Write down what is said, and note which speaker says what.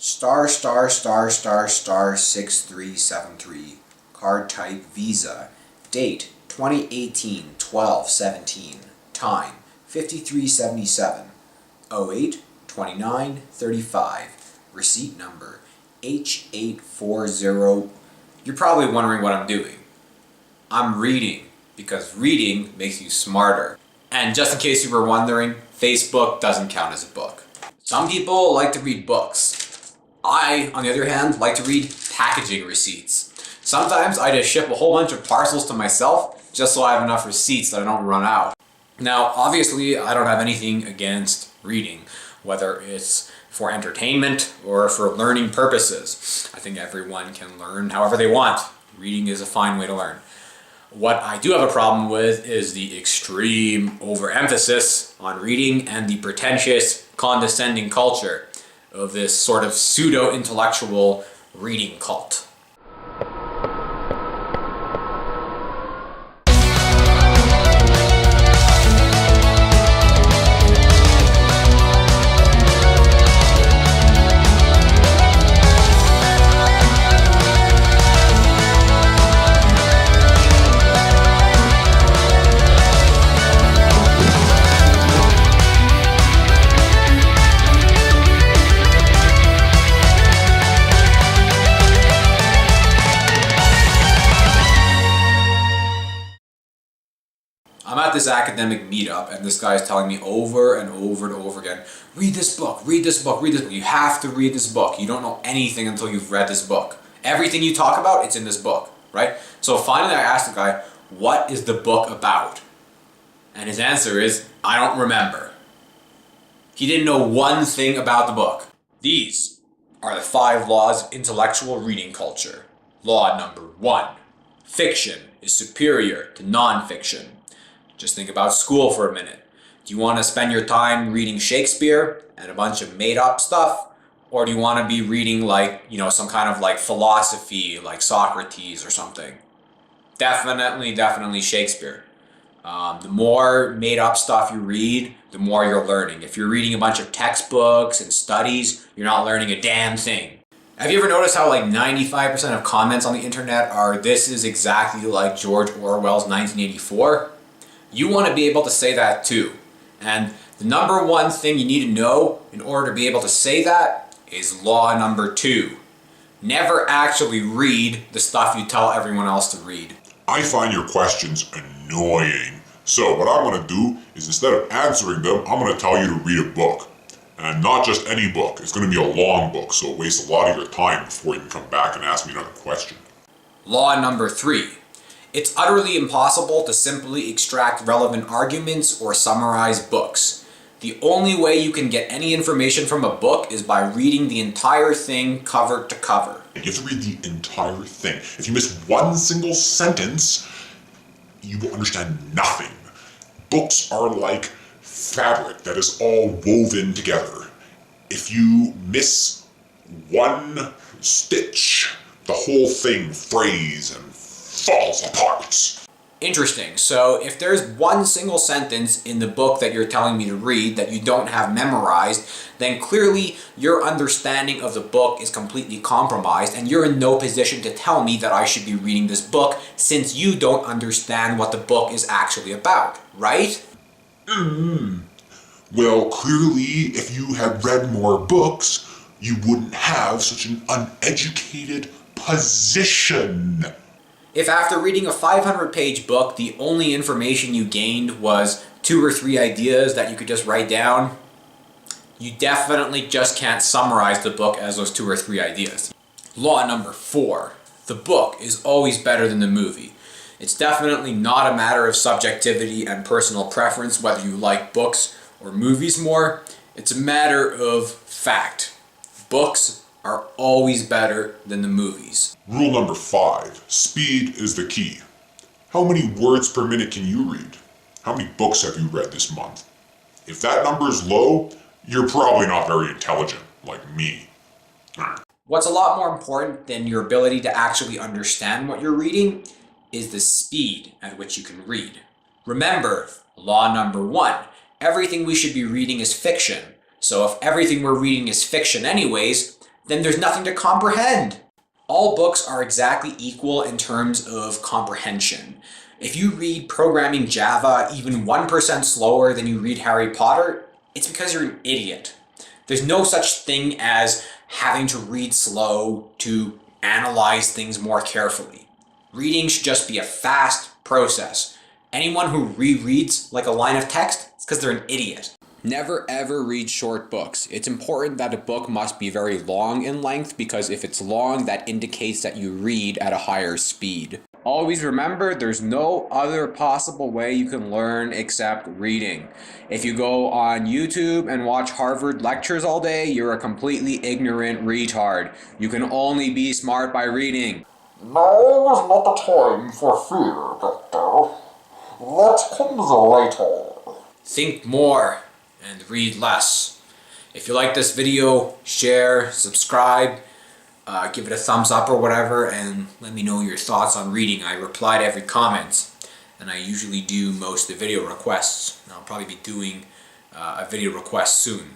Speaker 1: *****6373. Card type Visa. Date 2018-12-17. Time 5377. 08-29-35. Receipt number H840. You're probably wondering what I'm doing. I'm reading, because reading makes you smarter. And just in case you were wondering, Facebook doesn't count as a book. Some people like to read books. I, on the other hand, like to read packaging receipts. Sometimes I just ship a whole bunch of parcels to myself just so I have enough receipts that I don't run out. Now, obviously, I don't have anything against reading, whether it's for entertainment or for learning purposes. I think everyone can learn however they want. Reading is a fine way to learn. What I do have a problem with is the extreme overemphasis on reading and the pretentious, condescending culture of this sort of pseudo-intellectual reading cult. I'm at this academic meetup and this guy is telling me over and over and over again, read this book, read this book, read this book. You have to read this book. You don't know anything until you've read this book. Everything you talk about, it's in this book, right? So finally I asked the guy, what is the book about? And his answer is, I don't remember. He didn't know one thing about the book. These are the 5 laws of intellectual reading culture. Law number 1, fiction is superior to non-fiction. Just think about school for a minute. Do you want to spend your time reading Shakespeare and a bunch of made-up stuff? Or do you want to be reading some kind of philosophy like Socrates or something? Definitely Shakespeare. The more made-up stuff you read, the more you're learning. If you're reading a bunch of textbooks and studies, you're not learning a damn thing. Have you ever noticed how 95% of comments on the internet are, this is exactly like George Orwell's 1984? You want to be able to say that too. And the number 1 thing you need to know in order to be able to say that is law number 2. Never actually read the stuff you tell everyone else to read.
Speaker 2: I find your questions annoying. So what I'm going to do is, instead of answering them, I'm going to tell you to read a book. And not just any book. It's going to be a long book, so it wastes a lot of your time before you can come back and ask me another question.
Speaker 1: Law number 3. It's utterly impossible to simply extract relevant arguments or summarize books. The only way you can get any information from a book is by reading the entire thing cover to cover.
Speaker 2: You have to read the entire thing. If you miss one single sentence, you will understand nothing. Books are like fabric that is all woven together. If you miss one stitch, the whole thing frays and falls apart.
Speaker 1: Interesting. So if there's one single sentence in the book that you're telling me to read that you don't have memorized, then clearly your understanding of the book is completely compromised and you're in no position to tell me that I should be reading this book since you don't understand what the book is actually about, right?
Speaker 2: Well, clearly if you had read more books, you wouldn't have such an uneducated position.
Speaker 1: If after reading a 500-page book, the only information you gained was 2 or 3 ideas that you could just write down, you definitely just can't summarize the book as those 2 or 3 ideas. Law number 4. The book is always better than the movie. It's definitely not a matter of subjectivity and personal preference whether you like books or movies more. It's a matter of fact. Books are always better than the movies.
Speaker 2: Rule number 5. Speed is the key. How many words per minute can you read? How many books have you read this month? If that number is low, you're probably not very intelligent, like me.
Speaker 1: What's a lot more important than your ability to actually understand what you're reading is the speed at which you can read. Remember, law number 1, everything we should be reading is fiction. So if everything we're reading is fiction anyways, then there's nothing to comprehend. All books are exactly equal in terms of comprehension. If you read Programming Java even 1% slower than you read Harry Potter, it's because you're an idiot. There's no such thing as having to read slow to analyze things more carefully. Reading should just be a fast process. Anyone who rereads like a line of text, it's because they're an idiot. Never ever read short books. It's important that a book must be very long in length because if it's long, that indicates that you read at a higher speed. Always remember, there's no other possible way you can learn except reading. If you go on YouTube and watch Harvard lectures all day, you're a completely ignorant retard. You can only be smart by reading.
Speaker 3: Now is not the time for fear, Doctor. That comes later.
Speaker 1: Think more and read less. If you like this video, share, subscribe, give it a thumbs up or whatever, and let me know your thoughts on reading. I reply to every comment, and I usually do most of the video requests. And I'll probably be doing a video request soon.